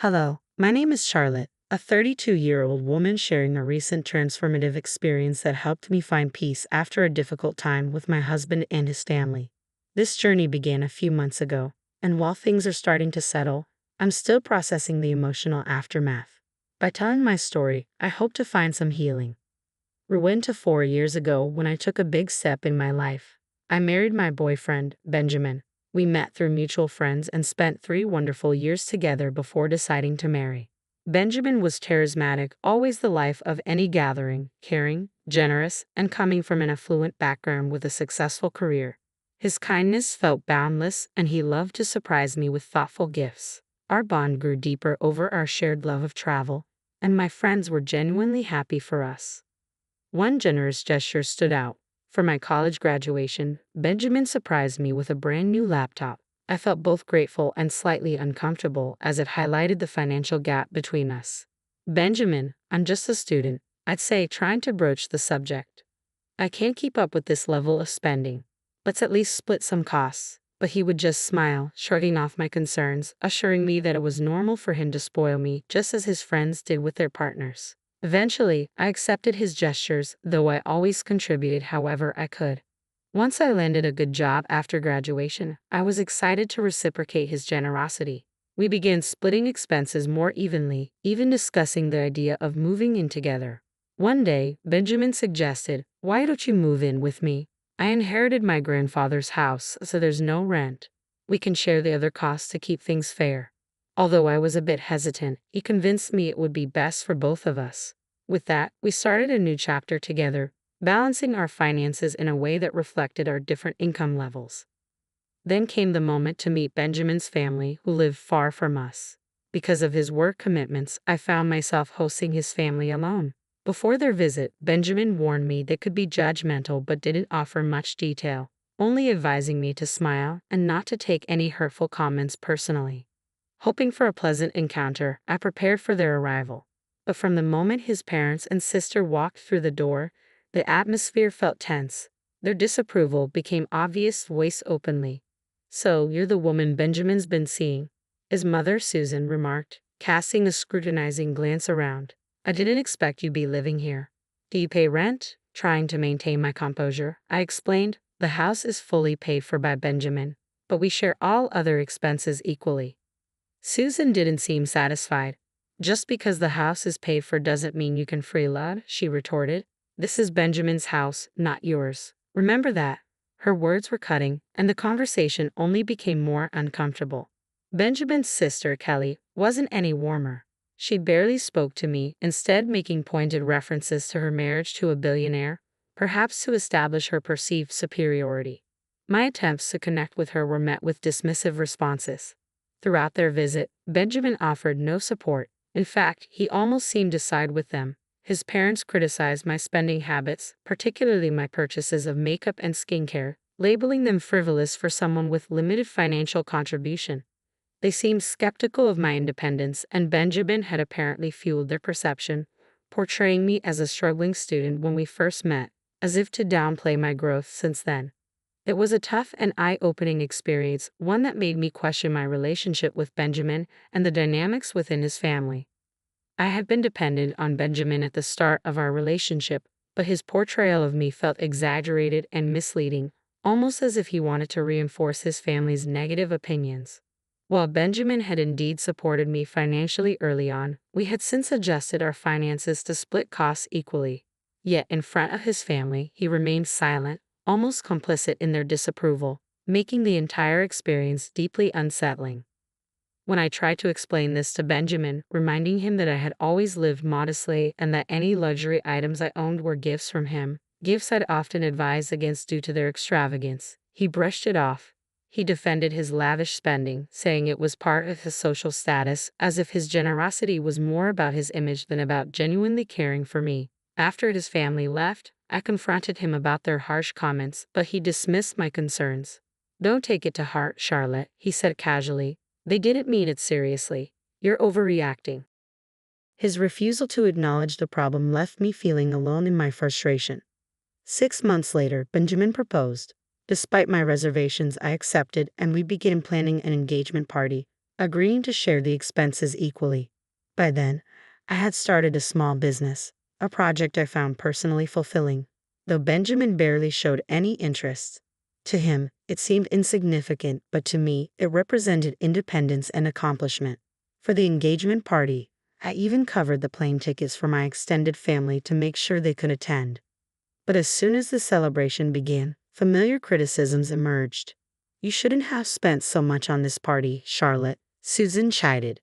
Hello, my name is Charlotte, a 32-year-old woman sharing a recent transformative experience that helped me find peace after a difficult time with my husband and his family. This journey began a few months ago, and while things are starting to settle, I'm still processing the emotional aftermath. By telling my story, I hope to find some healing. Rewind to 4 years ago when I took a big step in my life. I married my boyfriend, Benjamin. We met through mutual friends and spent 3 wonderful years together before deciding to marry. Benjamin was charismatic, always the life of any gathering, caring, generous, and coming from an affluent background with a successful career. His kindness felt boundless, and he loved to surprise me with thoughtful gifts. Our bond grew deeper over our shared love of travel, and my friends were genuinely happy for us. One generous gesture stood out. For my college graduation, Benjamin surprised me with a brand new laptop. I felt both grateful and slightly uncomfortable as it highlighted the financial gap between us. Benjamin, I'm just a student, I'd say, trying to broach the subject. I can't keep up with this level of spending. Let's at least split some costs. But he would just smile, shrugging off my concerns, assuring me that it was normal for him to spoil me just as his friends did with their partners. Eventually, I accepted his gestures, though I always contributed however I could. Once I landed a good job after graduation, I was excited to reciprocate his generosity. We began splitting expenses more evenly, even discussing the idea of moving in together. One day, Benjamin suggested, "Why don't you move in with me? I inherited my grandfather's house, so there's no rent. We can share the other costs to keep things fair." Although I was a bit hesitant, he convinced me it would be best for both of us. With that, we started a new chapter together, balancing our finances in a way that reflected our different income levels. Then came the moment to meet Benjamin's family, who lived far from us. Because of his work commitments, I found myself hosting his family alone. Before their visit, Benjamin warned me they could be judgmental but didn't offer much detail, only advising me to smile and not to take any hurtful comments personally. Hoping for a pleasant encounter, I prepared for their arrival. But from the moment his parents and sister walked through the door, the atmosphere felt tense. Their disapproval became obvious, voiced openly. "So, you're the woman Benjamin's been seeing," his mother Susan remarked, casting a scrutinizing glance around. "I didn't expect you'd be living here. Do you pay rent?" Trying to maintain my composure, I explained, "The house is fully paid for by Benjamin, but we share all other expenses equally." Susan didn't seem satisfied. "Just because the house is paid for doesn't mean you can freeload," she retorted. "This is Benjamin's house, not yours. Remember that." Her words were cutting, and the conversation only became more uncomfortable. Benjamin's sister, Kelly, wasn't any warmer. She barely spoke to me, instead making pointed references to her marriage to a billionaire, perhaps to establish her perceived superiority. My attempts to connect with her were met with dismissive responses. Throughout their visit, Benjamin offered no support. In fact, he almost seemed to side with them. His parents criticized my spending habits, particularly my purchases of makeup and skincare, labeling them frivolous for someone with limited financial contribution. They seemed skeptical of my independence, and Benjamin had apparently fueled their perception, portraying me as a struggling student when we first met, as if to downplay my growth since then. It was a tough and eye-opening experience, one that made me question my relationship with Benjamin and the dynamics within his family. I had been dependent on Benjamin at the start of our relationship, but his portrayal of me felt exaggerated and misleading, almost as if he wanted to reinforce his family's negative opinions. While Benjamin had indeed supported me financially early on, we had since adjusted our finances to split costs equally. Yet in front of his family, he remained silent, almost complicit in their disapproval, making the entire experience deeply unsettling. When I tried to explain this to Benjamin, reminding him that I had always lived modestly and that any luxury items I owned were gifts from him, gifts I'd often advised against due to their extravagance, he brushed it off. He defended his lavish spending, saying it was part of his social status, as if his generosity was more about his image than about genuinely caring for me. After his family left, I confronted him about their harsh comments, but he dismissed my concerns. "Don't take it to heart, Charlotte," he said casually. "They didn't mean it seriously. You're overreacting." His refusal to acknowledge the problem left me feeling alone in my frustration. 6 months later, Benjamin proposed. Despite my reservations, I accepted, and we began planning an engagement party. agreeing to share the expenses equally. By then, I had started a small business, a project I found personally fulfilling, though Benjamin barely showed any interest. To him, it seemed insignificant, but to me, it represented independence and accomplishment. For the engagement party, I even covered the plane tickets for my extended family to make sure they could attend. But as soon as the celebration began, familiar criticisms emerged. "You shouldn't have spent so much on this party, Charlotte," Susan chided.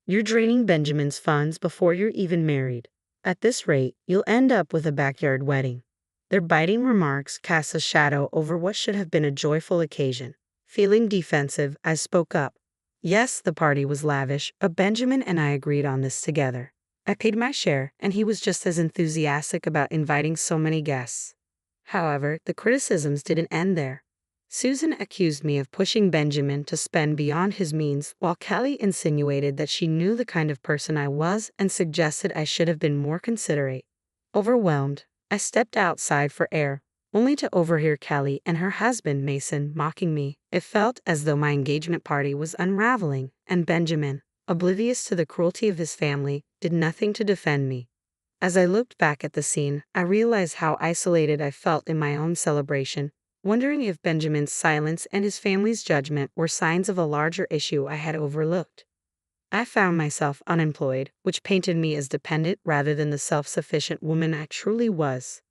"You're draining Benjamin's funds before you're even married. At this rate, you'll end up with a backyard wedding." Their biting remarks cast a shadow over what should have been a joyful occasion. Feeling defensive, I spoke up. Yes, the party was lavish, but Benjamin and I agreed on this together. I paid my share, and he was just as enthusiastic about inviting so many guests. However, the criticisms didn't end there. Susan accused me of pushing Benjamin to spend beyond his means, while Kelly insinuated that she knew the kind of person I was and suggested I should have been more considerate. Overwhelmed, I stepped outside for air, only to overhear Kelly and her husband, Mason, mocking me. It felt as though my engagement party was unraveling, and Benjamin, oblivious to the cruelty of his family, did nothing to defend me. As I looked back at the scene, I realized how isolated I felt in my own celebration, wondering if Benjamin's silence and his family's judgment were signs of a larger issue I had overlooked. I found myself unemployed, which painted me as dependent rather than the self-sufficient woman I truly was.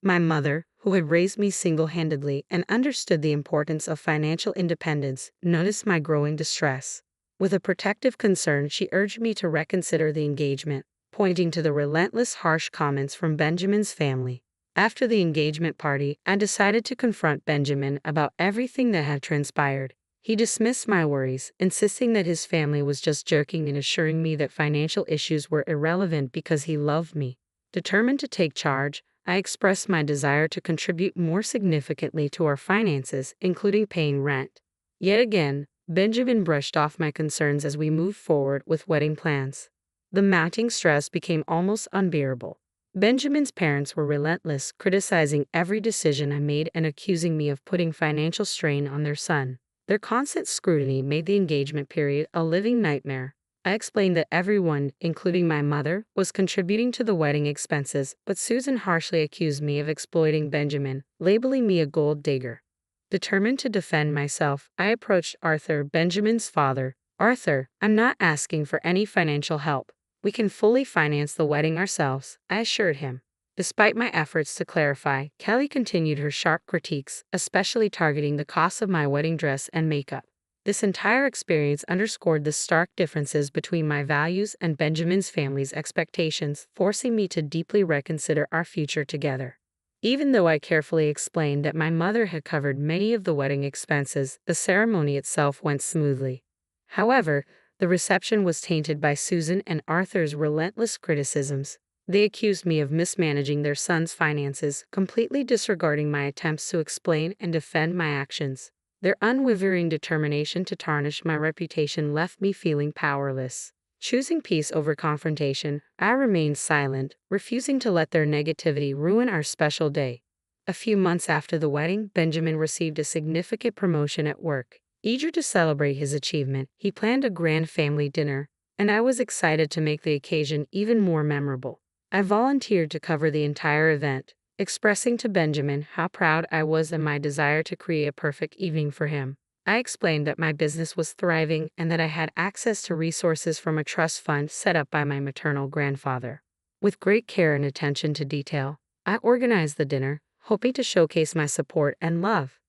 My mother, who had raised me single-handedly and understood the importance of financial independence, noticed my growing distress. With a protective concern, she urged me to reconsider the engagement, pointing to the relentless harsh comments from Benjamin's family. After the engagement party, I decided to confront Benjamin about everything that had transpired. He dismissed my worries, insisting that his family was just joking and assuring me that financial issues were irrelevant because he loved me. Determined to take charge, I expressed my desire to contribute more significantly to our finances, including paying rent. Yet again, Benjamin brushed off my concerns as we moved forward with wedding plans. The mounting stress became almost unbearable. Benjamin's parents were relentless, criticizing every decision I made and accusing me of putting financial strain on their son. Their constant scrutiny made the engagement period a living nightmare. I explained that everyone, including my mother, was contributing to the wedding expenses, but Susan harshly accused me of exploiting Benjamin, labeling me a gold digger. Determined to defend myself, I approached Arthur, Benjamin's father. "Arthur, I'm not asking for any financial help. We can fully finance the wedding ourselves," I assured him. Despite my efforts to clarify, Kelly continued her sharp critiques, especially targeting the cost of my wedding dress and makeup. This entire experience underscored the stark differences between my values and Benjamin's family's expectations, forcing me to deeply reconsider our future together. Even though I carefully explained that my mother had covered many of the wedding expenses, the ceremony itself went smoothly. However, the reception was tainted by Susan and Arthur's relentless criticisms. They accused me of mismanaging their son's finances, completely disregarding my attempts to explain and defend my actions. Their unwavering determination to tarnish my reputation left me feeling powerless. Choosing peace over confrontation, I remained silent, refusing to let their negativity ruin our special day. A few months after the wedding, Benjamin received a significant promotion at work. Eager to celebrate his achievement, he planned a grand family dinner, and I was excited to make the occasion even more memorable. I volunteered to cover the entire event, expressing to Benjamin how proud I was and my desire to create a perfect evening for him. I explained that my business was thriving and that I had access to resources from a trust fund set up by my maternal grandfather. With great care and attention to detail, I organized the dinner, hoping to showcase my support and love.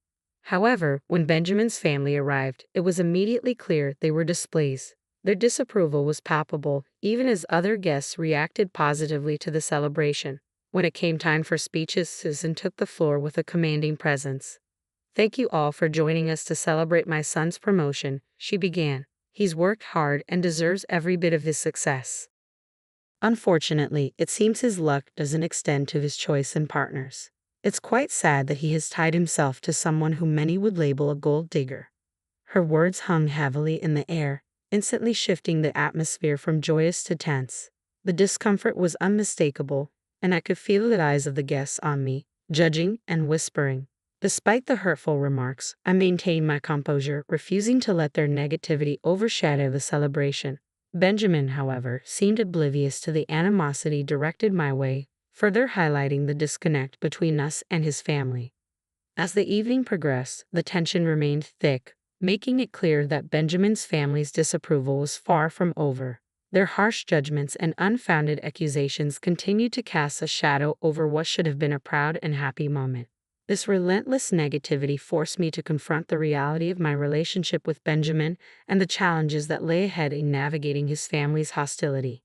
However, when Benjamin's family arrived, it was immediately clear they were displeased. Their disapproval was palpable, even as other guests reacted positively to the celebration. When it came time for speeches, Susan took the floor with a commanding presence. "Thank you all for joining us to celebrate my son's promotion," she began. "He's worked hard and deserves every bit of his success. Unfortunately, it seems his luck doesn't extend to his choice in partners. It's quite sad that he has tied himself to someone who many would label a gold digger." Her words hung heavily in the air, instantly shifting the atmosphere from joyous to tense. The discomfort was unmistakable, and I could feel the eyes of the guests on me, judging and whispering. Despite the hurtful remarks, I maintained my composure, refusing to let their negativity overshadow the celebration. Benjamin, however, seemed oblivious to the animosity directed my way, further highlighting the disconnect between us and his family. As the evening progressed, the tension remained thick, making it clear that Benjamin's family's disapproval was far from over. Their harsh judgments and unfounded accusations continued to cast a shadow over what should have been a proud and happy moment. This relentless negativity forced me to confront the reality of my relationship with Benjamin and the challenges that lay ahead in navigating his family's hostility.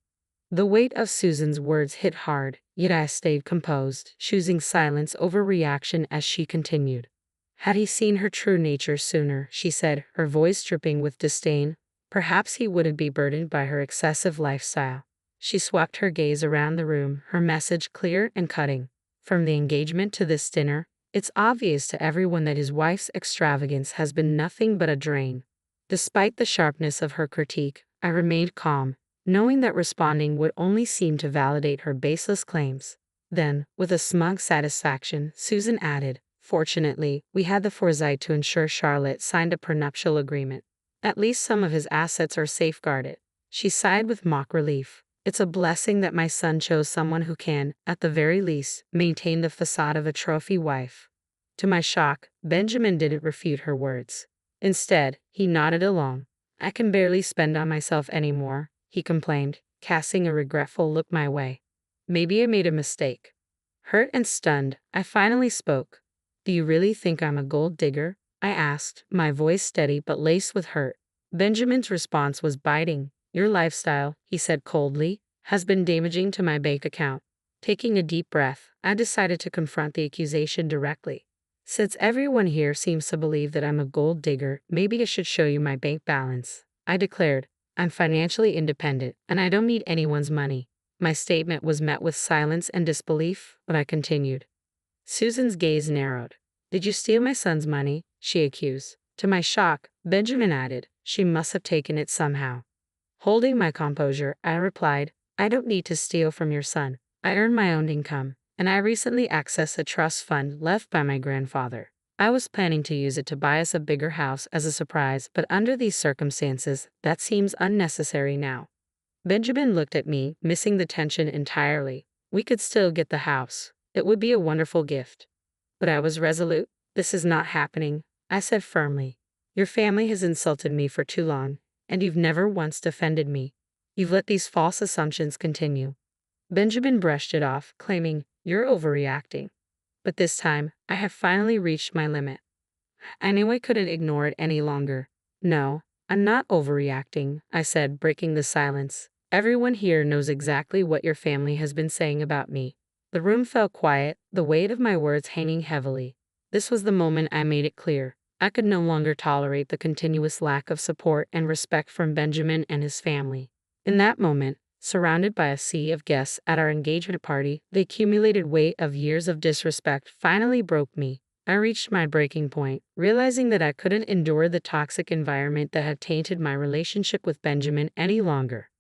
The weight of Susan's words hit hard, yet I stayed composed, choosing silence over reaction as she continued. Had he seen her true nature sooner, she said, her voice dripping with disdain, perhaps he wouldn't be burdened by her excessive lifestyle. She swept her gaze around the room, her message clear and cutting. From the engagement to this dinner, it's obvious to everyone that his wife's extravagance has been nothing but a drain. Despite the sharpness of her critique, I remained calm, knowing that responding would only seem to validate her baseless claims. Then, with a smug satisfaction, Susan added, "Fortunately, we had the foresight to ensure Charlotte signed a prenuptial agreement. At least some of his assets are safeguarded." She sighed with mock relief. "It's a blessing that my son chose someone who can, at the very least, maintain the facade of a trophy wife." To my shock, Benjamin didn't refute her words. Instead, he nodded along. "I can barely spend on myself anymore," he complained, casting a regretful look my way. "Maybe I made a mistake." Hurt and stunned, I finally spoke. "Do you really think I'm a gold digger?" I asked, my voice steady but laced with hurt. Benjamin's response was biting. "Your lifestyle," he said coldly, "has been damaging to my bank account." Taking a deep breath, I decided to confront the accusation directly. "Since everyone here seems to believe that I'm a gold digger, maybe I should show you my bank balance," I declared. "I'm financially independent, and I don't need anyone's money." My statement was met with silence and disbelief, but I continued. Susan's gaze narrowed. "Did you steal my son's money?" she accused. To my shock, Benjamin added, "She must have taken it somehow." Holding my composure, I replied, "I don't need to steal from your son. I earn my own income, and I recently accessed a trust fund left by my grandfather. I was planning to use it to buy us a bigger house as a surprise, but under these circumstances, that seems unnecessary now." Benjamin looked at me, missing the tension entirely. "We could still get the house. It would be a wonderful gift." But I was resolute. "This is not happening," I said firmly. "Your family has insulted me for too long, and you've never once defended me. You've let these false assumptions continue." Benjamin brushed it off, claiming, "You're overreacting." But this time, I had finally reached my limit. I knew I couldn't ignore it any longer. "No, I'm not overreacting," I said, breaking the silence. "Everyone here knows exactly what your family has been saying about me." The room fell quiet, the weight of my words hanging heavily. This was the moment I made it clear. I could no longer tolerate the continuous lack of support and respect from Benjamin and his family. In that moment, surrounded by a sea of guests at our engagement party, the accumulated weight of years of disrespect finally broke me. I reached my breaking point, realizing that I couldn't endure the toxic environment that had tainted my relationship with Benjamin any longer.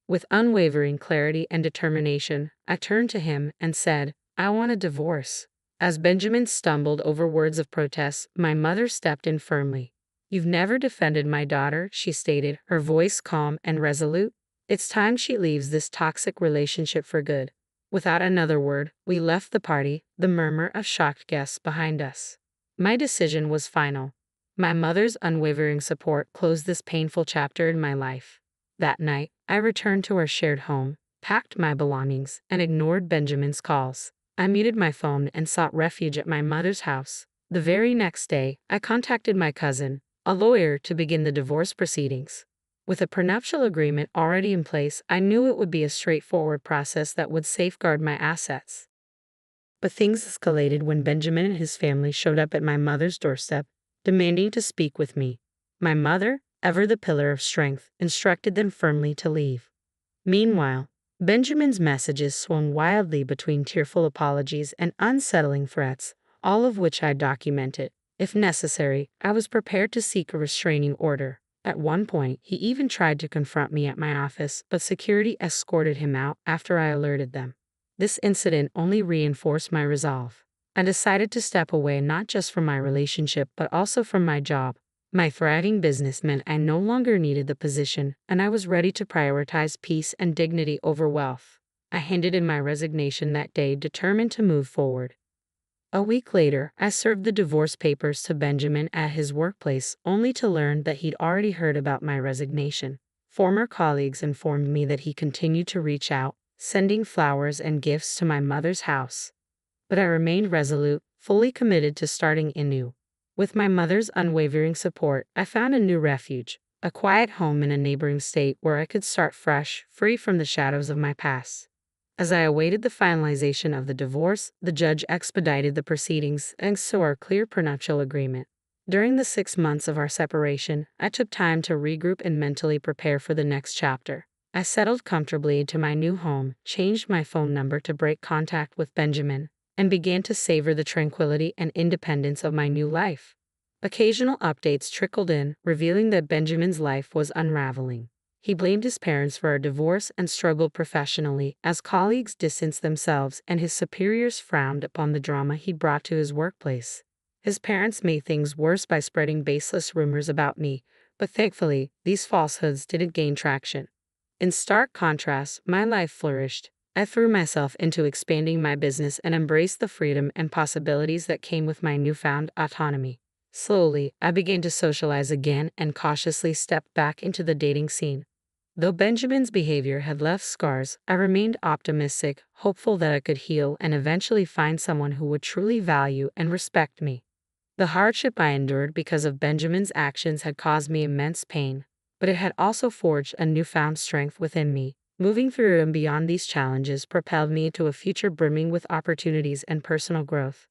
With unwavering clarity and determination, I turned to him and said, "I want a divorce." As Benjamin stumbled over words of protest, my mother stepped in firmly. "You've never defended my daughter," she stated, her voice calm and resolute. "It's time she leaves this toxic relationship for good." Without another word, we left the party, the murmur of shocked guests behind us. My decision was final. My mother's unwavering support closed this painful chapter in my life. That night, I returned to our shared home, packed my belongings, and ignored Benjamin's calls. I muted my phone and sought refuge at my mother's house. The very next day, I contacted my cousin, a lawyer, to begin the divorce proceedings. With a prenuptial agreement already in place, I knew it would be a straightforward process that would safeguard my assets. But things escalated when Benjamin and his family showed up at my mother's doorstep, demanding to speak with me. My mother, ever the pillar of strength, instructed them firmly to leave. Meanwhile, Benjamin's messages swung wildly between tearful apologies and unsettling threats, all of which I documented. If necessary, I was prepared to seek a restraining order. At one point, he even tried to confront me at my office, but security escorted him out after I alerted them. This incident only reinforced my resolve. I decided to step away not just from my relationship but also from my job. My thriving business meant I no longer needed the position, and I was ready to prioritize peace and dignity over wealth. I handed in my resignation that day, determined to move forward. A week later, I served the divorce papers to Benjamin at his workplace, only to learn that he'd already heard about my resignation. Former colleagues informed me that he continued to reach out, sending flowers and gifts to my mother's house. But I remained resolute, fully committed to starting anew. With my mother's unwavering support, I found a new refuge, a quiet home in a neighboring state where I could start fresh, free from the shadows of my past. As I awaited the finalization of the divorce, the judge expedited the proceedings thanks to our clear prenuptial agreement. During the 6 months of our separation, I took time to regroup and mentally prepare for the next chapter. I settled comfortably into my new home, changed my phone number to break contact with Benjamin, and began to savor the tranquility and independence of my new life. Occasional updates trickled in, revealing that Benjamin's life was unraveling. He blamed his parents for our divorce and struggled professionally as colleagues distanced themselves and his superiors frowned upon the drama he brought to his workplace. His parents made things worse by spreading baseless rumors about me, but thankfully, these falsehoods didn't gain traction. In stark contrast, my life flourished. I threw myself into expanding my business and embraced the freedom and possibilities that came with my newfound autonomy. Slowly, I began to socialize again and cautiously stepped back into the dating scene. Though Benjamin's behavior had left scars, I remained optimistic, hopeful that I could heal and eventually find someone who would truly value and respect me. The hardship I endured because of Benjamin's actions had caused me immense pain, but it had also forged a newfound strength within me. Moving through and beyond these challenges propelled me into a future brimming with opportunities and personal growth.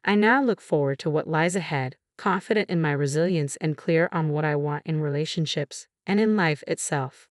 I now look forward to what lies ahead, confident in my resilience and clear on what I want in relationships and in life itself.